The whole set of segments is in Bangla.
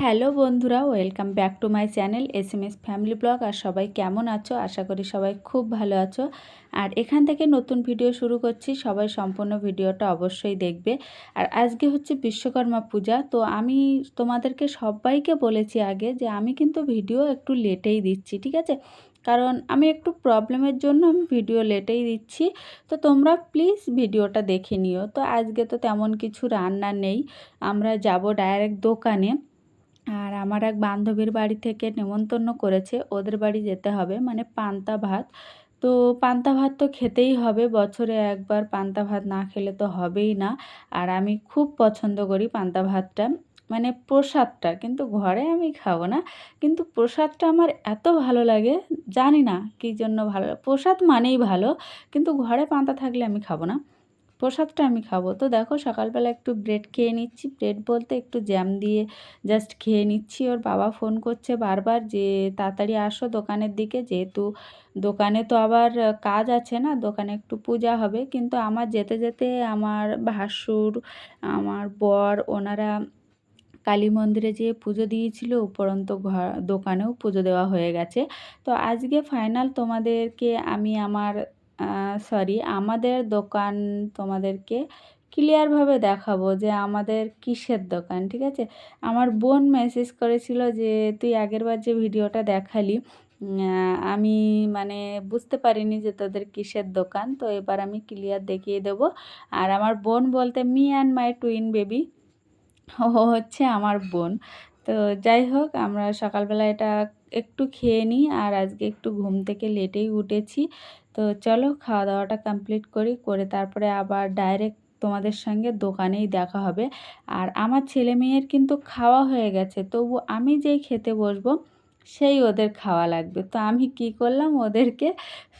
হ্যালো বন্ধুরা, welcome back to my channel SMS family blog. আর সবাই কেমন আছো? আশা করি সবাই খুব ভালো আছো। আর এখান থেকে নতুন ভিডিও শুরু করছি, সবাই সম্পূর্ণ ভিডিওটা অবশ্যই দেখবে। আর আজকে হচ্ছে বিশ্বকর্মা পূজা, তো আমি তোমাদেরকে সবাইকে বলেছি আগে যে আমি কিন্তু ভিডিও একটু লেটেই দিচ্ছি, ঠিক আছে? কারণ আমি একটু প্রবলেমের জন্য আমি ভিডিও লেটেই দিচ্ছি। তো তোমরা প্লিজ ভিডিওটা দেখে নিও। তো আজকে তো তেমন কিছু রান্না নেই, আমরা যাব ডাইরেক্ট দোকানে। আর আমার এক বান্ধবীর বাড়ি থেকে নেমন্তন্ন করেছে, ওদের বাড়ি যেতে হবে, মানে পান্তা ভাত। তো পান্তা ভাত তো খেতেই হবে, বছরে একবার পান্তা ভাত না খেলে তো হবেই না। আর আমি খুব পছন্দ করি পান্তা ভাতটা, মানে প্রসাদটা, কিন্তু ঘরে আমি খাবো না। কিন্তু প্রসাদটা আমার এত ভালো লাগে, জানি না কী জন্য ভালো, প্রসাদ মানেই ভালো, কিন্তু ঘরে পান্তা থাকলে আমি খাবো না, প্রসাদটা আমি খাবো। তো দেখো সকালবেলা একটু ব্রেড খেয়ে নিচ্ছি, ব্রেড বলতে একটু জ্যাম দিয়ে জাস্ট খেয়ে নিচ্ছি। ওর বাবা ফোন করছে বারবার যে তাড়াতাড়ি আসো দোকানের দিকে, যেহেতু দোকানে তো আবার কাজ আছে না, দোকানে একটু পূজা হবে। কিন্তু আমার যেতে যেতে আমার ভাসুর, আমার বর, ওনারা কালী মন্দিরে যেয়ে পুজো দিয়েছিল, উপরন্ত ঘর দোকানেও পুজো দেওয়া হয়ে গেছে। তো আজকে ফাইনাল তোমাদেরকে আমি আমাদের দোকান তোমাদেরকে ক্লিয়ারভাবে দেখাবো যে আমাদের কিসের দোকান, ঠিক আছে? আমার বোন মেসেজ করেছিল যে তুই আগেরবার যে ভিডিওটা দেখালি, আমি মানে বুঝতে পারিনি যে তোদের কিসের দোকান। তো এবার আমি ক্লিয়ার দেখিয়ে দেবো। আর আমার বোন বলতে me and my twin baby, ও হচ্ছে আমার বোন। তো যাই হোক, আমরা সকালবেলা এটা একটু খেয়ে নিই। আর আজকে একটু ঘুম থেকে লেটেই উঠেছি। তো চলো খাওয়া দাওয়াটা কমপ্লিট করি, করে তারপরে আবার ডাইরেক্ট তোমাদের সঙ্গে দোকানেই দেখা হবে। আর আমার ছেলে মেয়ের কিন্তু খাওয়া হয়ে গেছে, তবু আমি যেই খেতে বসবো সেই ওদের খাওয়া লাগবে। তো আমি কি করলাম, ওদেরকে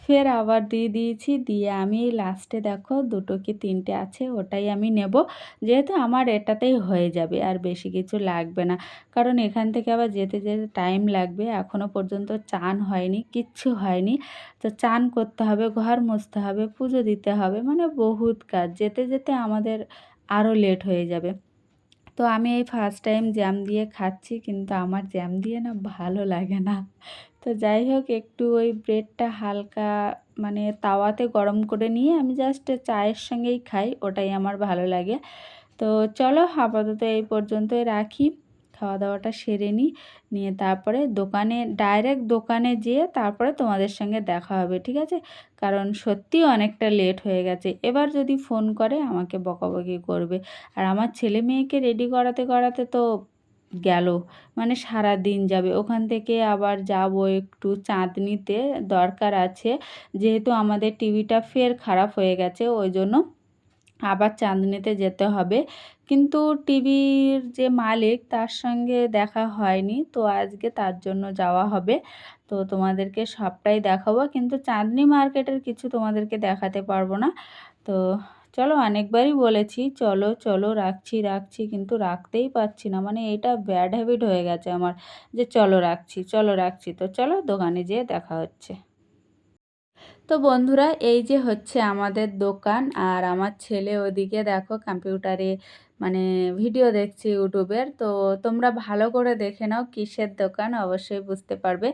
ফের আবার দিয়ে দিয়েছি, দিয়ে আমি লাস্টে দেখো দুটো কি তিনটে আছে, ওটাই আমি নেব, যেহেতু আমার এটাতেই হয়ে যাবে আর বেশি কিছু লাগবে না। কারণ এখান থেকে আবার যেতে যেতে টাইম লাগবে, এখনও পর্যন্ত চান হয়নি, কিচ্ছু হয়নি। তো চান করতে হবে, ঘর মুছতে হবে, পুজো দিতে হবে, মানে বহুত কাজ, যেতে যেতে আমাদের আরও লেট হয়ে যাবে। তো আমি এই ফার্স্ট টাইম জ্যাম দিয়ে খাচ্ছি, কিন্তু আমার জ্যাম দিয়ে না ভালো লাগে না। তো যাই হোক, একটু ওই ব্রেডটা হালকা মানে তাওয়াতে গরম করে নিয়ে আমি জাস্ট চায়ের সঙ্গেই খাই, ওটাই আমার ভালো লাগে। তো চলো আপাতত এই পর্যন্তই রাখি, খাওয়া দাওয়াটা সেরে নিই, নিয়ে তারপরে ডাইরেক্ট দোকানে যেয়ে তারপরে তোমাদের সঙ্গে দেখা হবে, ঠিক আছে? কারণ সত্যিই অনেকটা লেট হয়ে গেছে, এবার যদি ফোন করে আমাকে বকাবকি করবে। আর আমার ছেলে মেয়েকে রেডি করাতে করাতে তো গেল, মানে সারা দিন যাবে। ওখান থেকে আবার যাব একটু চাঁদনিতে, দরকার আছে, যেহেতু আমাদের টিভিটা ফের খারাপ হয়ে গেছে, ওই জন্য আবার চাঁদনিতে যেতে হবে। কিন্তু টিভির যে মালিক তার সঙ্গে দেখা হয়নি, তো আজকে তার জন্য যাওয়া হবে। তো তোমাদেরকে সবটাই দেখাবো, কিন্তু চাঁদনি মার্কেটের কিছু তোমাদেরকে দেখাতে পারবো না। তো চলো, অনেকবারই বলেছি চলো চলো, রাখছি রাখছি, কিন্তু রাখতেই পারছি না, মানে এটা ব্যাড হ্যাবিট হয়ে গেছে আমার, যে চলো রাখছি চলো রাখছি। তো চলো দোকানে যেয়ে দেখা হচ্ছে। তো বন্ধুরা, এই যে হচ্ছে আমাদের দোকান, আর আমার ছেলে ওদিকে দেখো কম্পিউটারে মানে ভিডিও দেখছে ইউটিউবের। তো তোমরা ভালো করে দেখে নাও কিসের দোকান, অবশ্যই বুঝতে পারবে।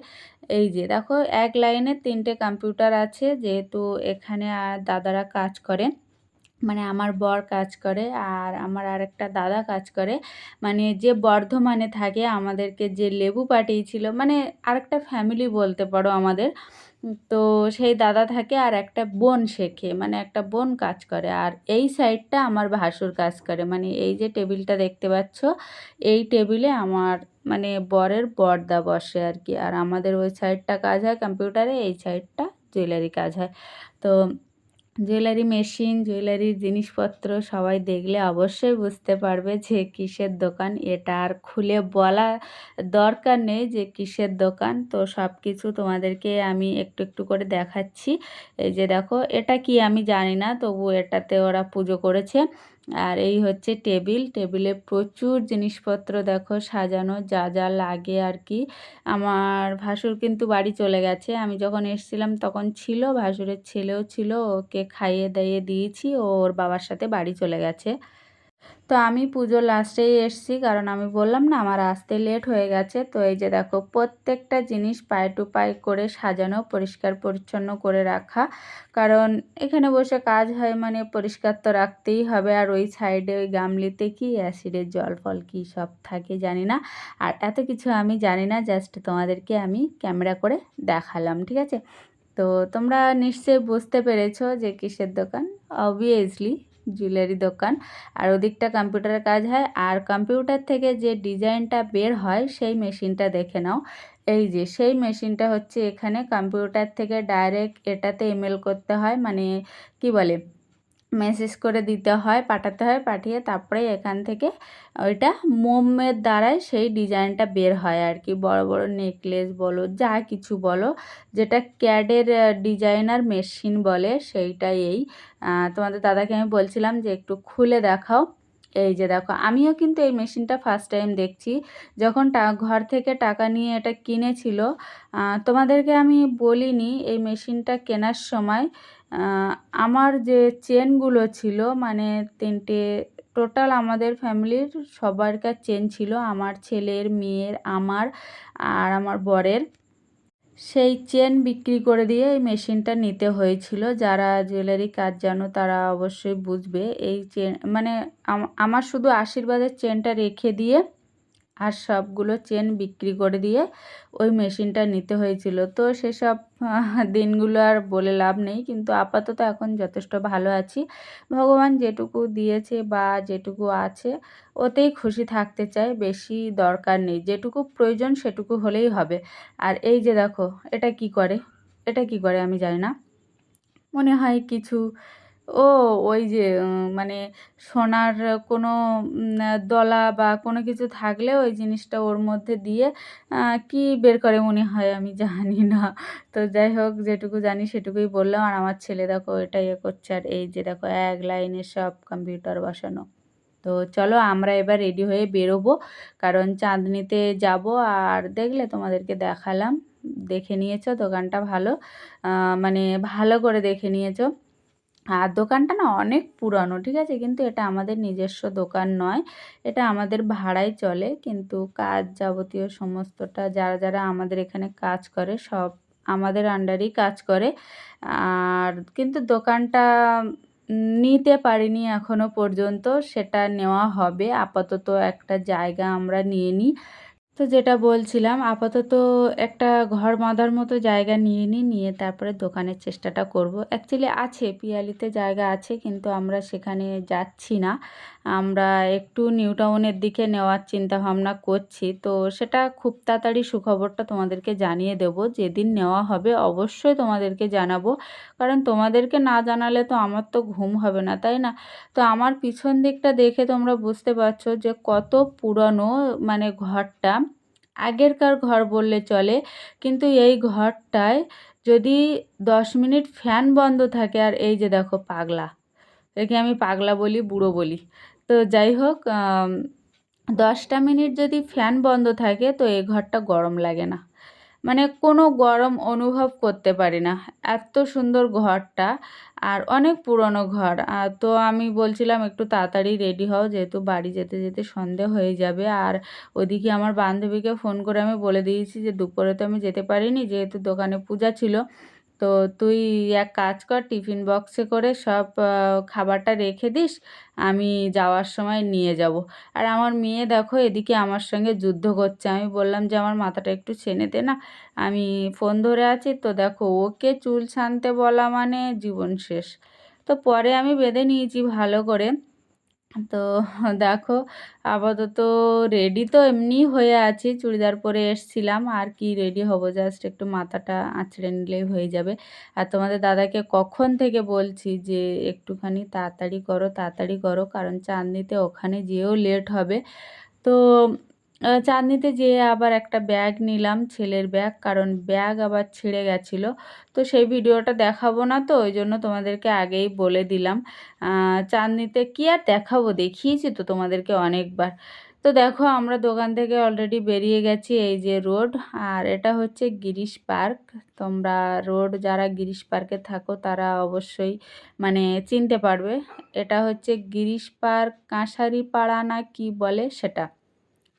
এই যে দেখো এক লাইনে তিনটে কম্পিউটার আছে, যেহেতু এখানে আর দাদারা কাজ করে, মানে আমার বর কাজ করে আর আমার আরেকটা দাদা কাজ করে, মানে যে বর্ধমানে থাকে, আমাদেরকে যে লেবু পাঠিয়েছিল, মানে আরেকটা ফ্যামিলি বলতে পারো আমাদের। তো সেই দাদা থাকে, আর একটা বোন শেখে, মানে একটা বোন কাজ করে, আর এই সাইডটা আমার ভাসুর কাজ করে। মানে এই যে টেবিলটা দেখতে পাচ্ছ, এই টেবিলে আমার মানে বরের বড়দা বসে আর কি। আর আমাদের ওই সাইডটা কাজ হয় কম্পিউটারে, এই সাইডটা জুয়েলারি কাজ হয়। তো জুয়েলারি মেশিন, জুয়েলারির জিনিসপত্র সবাই দেখলে অবশ্যই বুঝতে পারবে যে কিসের দোকান। এটা আর খুলে বলা দরকার নেই যে কিসের দোকান। তো সব কিছু তোমাদেরকে আমি একটু একটু করে দেখাচ্ছি। এই যে দেখো, এটা কি আমি জানি না, তবু এটাতে ওরা পুজো করেছে। আর এই হচ্ছে টেবিল, টেবিলে প্রচুর জিনিসপত্র দেখো সাজানো, যা যা লাগে আর কি। আমার ভাসুর কিন্তু বাড়ি চলে গেছে, আমি যখন এসেছিলাম তখন ছিল, ভাসুরের ছেলেও ছিল, ওকে খাইয়ে দাইয়ে দিয়েছি, ও ওর বাবার সাথে বাড়ি চলে গেছে। তো আমি পুজোর লাস্টেই এসেছি, কারণ আমি বললাম না আমার আসতে লেট হয়ে গেছে। তো এই যে দেখো প্রত্যেকটা জিনিস পাই টু পাই করে সাজানো, পরিষ্কার পরিচ্ছন্ন করে রাখা, কারণ এখানে বসে কাজ হয় মানে পরিষ্কার তো রাখতেই হবে। আর ওই সাইডে ওই গামলিতে কি অ্যাসিডের জল ফল কী সব থাকে জানি না, আর এত কিছু আমি জানি না, জাস্ট তোমাদেরকে আমি ক্যামেরা করে দেখালাম, ঠিক আছে। তো তোমরা নিশ্চয়ই বুঝতে পেরেছো যে কিসের দোকান, অবভিয়াসলি জুয়েলারি দোকান। আর ওদিকটা কম্পিউটারের কাজ হয়, আর কম্পিউটার থেকে যে ডিজাইনটা বের হয় সেই মেশিনটা দেখে নাও। এই যে সেই মেশিনটা হচ্ছে এখানে কম্পিউটার থেকে ডাইরেক্ট এটাতে ইমেল করতে হয়, মানে কি বলে মেসেজ করে দিতে হয়, পাঠাতে হয়, পাঠিয়ে তারপরে এখান থেকে ওইটা মোমের দ্বারাই সেই ডিজাইনটা বের হয় আর কি। বড় বড় নেকলেস বলো, যা কিছু বলো, যেটা ক্যাডের ডিজাইনার মেশিন বলে সেইটাই। এই তোমাদের দাদাকে আমি বলছিলাম যে একটু খুলে দেখাও। এই যে দেখো, আমিও কিন্তু এই মেশিনটা ফার্স্ট টাইম দেখছি। যখন ঘর থেকে টাকা নিয়ে এটা কিনেছিল, তোমাদেরকে আমি বলিনি এই মেশিনটা কেনার সময় আমার যে চেনগুলো ছিল, মানে 3টে টোটাল আমাদের ফ্যামিলির সবারকার চেন ছিল, আমার ছেলের, মেয়ের, আমার আর আমার বরের, সেই চেন বিক্রি করে দিয়ে এই মেশিনটা নিতে হয়েছিল। যারা জুয়েলারি কাজ জানো তারা অবশ্যই বুঝবে। এই চেন মানে আমার শুধু আশীর্বাদের চেনটা রেখে দিয়ে আর সবগুলো চেন বিক্রি করে দিয়ে ওই মেশিনটা নিতে হয়েছিল। তো সেসব দিনগুলো আর বলে লাভ নেই, কিন্তু আপাতত এখন যথেষ্ট ভালো আছি। ভগবান যেটুকু দিয়েছে বা যেটুকু আছে ওতেই খুশি থাকতে চাই, বেশি দরকার নেই, যেটুকু প্রয়োজন সেটুকু হলেই হবে। আর এই যে দেখো এটা কি করে, এটা কি করে আমি জানি না, মনে হয় কিছু, ও ওই যে মানে সোনার কোনো দলা বা কোনো কিছু থাকলে ওই জিনিসটা ওর মধ্যে দিয়ে কি বের করে মনে হয়, আমি জানি না। তো যাই হোক, যেটুকু জানি সেটুকুই বললাম। আর আমার ছেলে দেখো এটা ইয়ে করছে, আর এই যে দেখো এক লাইনে সব কম্পিউটার বসানো। তো চলো আমরা এবার রেডি হয়ে বেরোবো, কারণ চাঁদনিতে যাব। আর দেখলে তোমাদেরকে দেখালাম, দেখে নিয়েছো দোকানটা ভালো, মানে ভালো করে দেখে নিয়েছো। আর দোকানটা না অনেক পুরানো, ঠিক আছে, কিন্তু এটা আমাদের নিজস্ব দোকান নয়, এটা আমাদের ভাড়ায় চলে। কিন্তু কাজ যাবতীয় সমস্তটা যারা যারা আমাদের এখানে কাজ করে সব আমাদের আন্ডারেই কাজ করে। আর কিন্তু দোকানটা নিতে পারিনি এখনো পর্যন্ত, সেটা নেওয়া হবে। আপাতত একটা জায়গা আমরা নিয়ে নিই। তো যেটা বলছিলাম, আপাতত একটা ঘর বাঁধার মতো জায়গা নিয়ে তারপরে দোকানের চেষ্টাটা করব। অ্যাকচুয়ালি আছে পিয়ালিতে জায়গা আছে, কিন্তু আমরা সেখানে যাচ্ছি না, আমরা একটু নিউ টাউনের দিকে নেওয়ার চিন্তা ভাবনা করছি। তো সেটা খুব তাড়াতাড়ি সুখবরটা তোমাদেরকে জানিয়ে দেব, যেদিন নেওয়া হবে অবশ্যই তোমাদেরকে জানাবো, কারণ তোমাদেরকে না জানালে তো আমার তো ঘুম হবে না, তাই না। তো আমার পিছন দিকটা দেখে তোমরা বুঝতে পারছো যে কত পুরনো, মানে ঘরটা আগেরকার ঘর বললে চলে। কিন্তু এই ঘরটায় যদি 10 মিনিট ফ্যান বন্ধ থাকে, আর এই যে দেখো পাগলা, একে আমি পাগলা বলি, বুড়ো বলি, তো যাই হোক, 10টা মিনিট যদি ফ্যান বন্ধ থাকে তো এই ঘরটা গরম লাগে না, মানে কোনো গরম অনুভব করতে পারি না, এত সুন্দর ঘরটা। আর অনেক পুরনো ঘর। তো আমি বলছিলাম একটু তাড়াতাড়ি রেডি হও, যেহেতু বাড়ি যেতে যেতে সন্ধে হয়ে যাবে। আর ওদিকে আমার বান্ধবীকে ফোন করে আমি বলে দিয়েছি যে দুপুরে তো আমি যেতে পারিনি, যেহেতু দোকানে পূজা ছিল। তো তুই এক কাজ কর, টিফিন বক্সে করে সব খাবারটা রেখে দিস, আমি যাওয়ার সময় নিয়ে যাব। আর আমার মেয়ে দেখো এদিকে আমার সঙ্গে যুদ্ধ করছে, আমি বললাম যে আমার মাথাটা একটু ছেনে দে না, আমি ফোন ধরে আছি। তো দেখো ওকে চুল ছানতে বলা মানে জীবন শেষ। তো পরে আমি বেঁধে নিয়েছি ভালো করে। তো দেখো আপাতত রেডি তো এমনি হয়ে আছি, চুড়িদার পরে এসছিলাম, আর কি রেডি হব, জাস্ট একটু মাথাটা আঁচড়ে নিলেই হয়ে যাবে। আর তোমাদের দাদাকে কখন থেকে বলছি যে একটুখানি তাড়াতাড়ি করো, তাড়াতাড়ি করো, কারণ চাঁদনিতে ওখানে যেয়েও লেট হবে। তো চাঁদনিতে যেয়ে আবার একটা ব্যাগ নিলাম, ছেলের ব্যাগ, কারণ ব্যাগ আবার ছিঁড়ে গেছিলো। তো সেই ভিডিওটা দেখাবো না, তো ওই জন্য তোমাদেরকে আগেই বলে দিলাম। চাঁদনিতে কি আর দেখাবো, দেখিয়েছি তো তোমাদেরকে অনেকবার। তো দেখো আমরা দোকান থেকে অলরেডি বেরিয়ে গেছি, এই যে রোড, আর এটা হচ্ছে গিরিশ পার্ক। তোমরা রোড যারা গিরিশ পার্কে থাকো তারা অবশ্যই মানে চিনতে পারবে। এটা হচ্ছে গিরিশ পার্ক কাঁসারি পাড়া না কি বলে সেটা,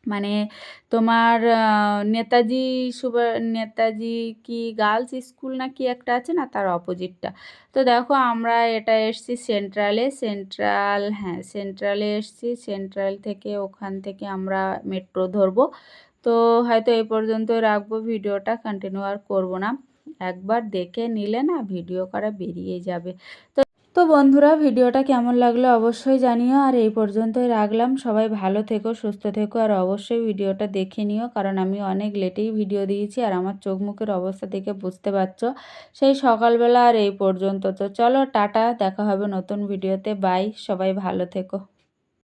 মানে তোমার নেতাজি নেতাজি কি গার্লস স্কুল না কি একটা আছে না, তার অপোজিটটা। তো দেখো আমরা এটা এসছি সেন্ট্রালে, হ্যাঁ সেন্ট্রালে এসছি। সেন্ট্রাল থেকে ওখান থেকে আমরা মেট্রো ধরবো। তো হয়তো এই পর্যন্ত রাখবো, ভিডিওটা কন্টিনিউ আর করবো না। একবার দেখে নিলে না ভিডিও করা বেরিয়ে যাবে। তো বন্ধুরা, ভিডিওটা কেমন লাগলো অবশ্যই জানিও, আর এই পর্যন্তই রাখলাম। সবাই ভালো থেকো, সুস্থ থেকো, আর অবশ্যই ভিডিওটা দেখে নিও, কারণ আমি অনেক লেটেই ভিডিও দিয়েছি আর আমার চোখ মুখের অবস্থা দেখে বুঝতে পারছো সেই সকালবেলা আর এই পর্যন্ত। তো চলো টাটা, দেখা হবে নতুন ভিডিওতে, বাই, সবাই ভালো থেকো।